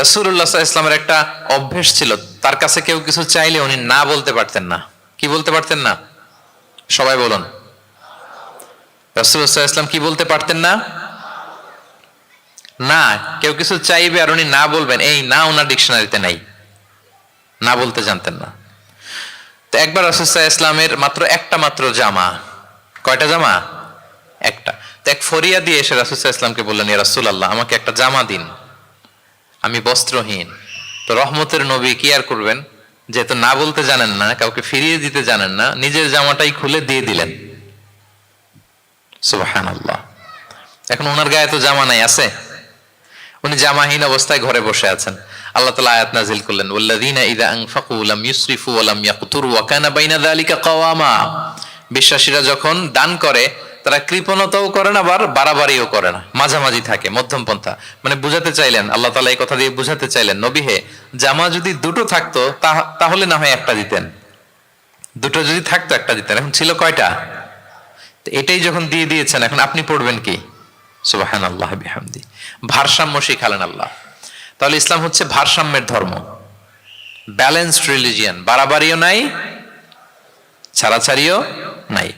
রাসূলুল্লাহ সাল্লাল্লাহু আলাইহি ওয়াসাল্লামের একটা অভ্যেস ছিল, তার কাছে কেউ কিছু চাইলে উনি না বলতে পারতেন না। কি বলতে পারতেন না? সবাই বলুন। রাসূলুল্লাহ সাল্লাল্লাহু আলাইহি ওয়াসাল্লাম কি বলতে পারতেন না? না। কেউ কিছু চাইবে আর উনি না বলবেন, এই না ওনার ডিকশনারিতে নাই। না বলতে জানতেন না। তো একবার রাসূল সাল্লাল্লাহু আলাইহি ওয়াসাল্লামের মাত্র একটা মাত্র জামা, কয়টা জামা? একটা। তো এক ফরিয়া দিয়ে এসে রাসূল সাল্লাল্লাহু আলাইহি ওয়াসাল্লামকে বললেন, ইয়া রাসূলুল্লাহ, আমাকে একটা জামা দিন, আমি বস্ত্রহীন। তো রহমতের নবী কি আর করবেন, যেহেতু না বলতে জানেন না, কাউকে ফিরিয়ে দিতে জানেন না, নিজের জামাটাই খুলে দিয়ে দিলেন। সুবহানাল্লাহ। এখন ওনার গায়ে তো জামা নাই, আছে? উনি জামাহীন অবস্থায় ঘরে বসে আছেন। আল্লাহ তাআলা আয়াত নাযিল করলেন, ওয়াল্লাযীনা ইযা আনফাকু লাম ইউসরিফু ওয়া লাম ইয়াকতুরু ওয়া কানা বাইনা যালিকা কাওয়ামা। বিশ্বাসীরা যখন দান করে তারা কৃপণতাও করে না, আবার বাড়াবাড়িও করে না, মাঝামাঝি থাকে, মধ্যম পন্থা। মানে বুঝাতে চাইলেন, আল্লাহ তাআলা এই কথা দিয়ে বুঝাতে চাইলেন, নবী হে, জামা যদি দুটো থাকতো তাহলে না হয় একটা দিতেন, দুটো যদি থাকতো একটা দিতেন। এখন ছিল কয়টা? তো এটাই যখন দিয়ে দিয়েছেন, এখন আপনি পড়বেন কি? সুবহানাল্লাহ বিহামদি। ভারসাম্য শিখালেন আল্লাহ। তাহলে ইসলাম হচ্ছে ভারসাম্যের ধর্ম, ব্যালেন্সড রিলিজিয়ান। বাড়াবাড়িও নাই, ছাড়াছাড়িও নাই।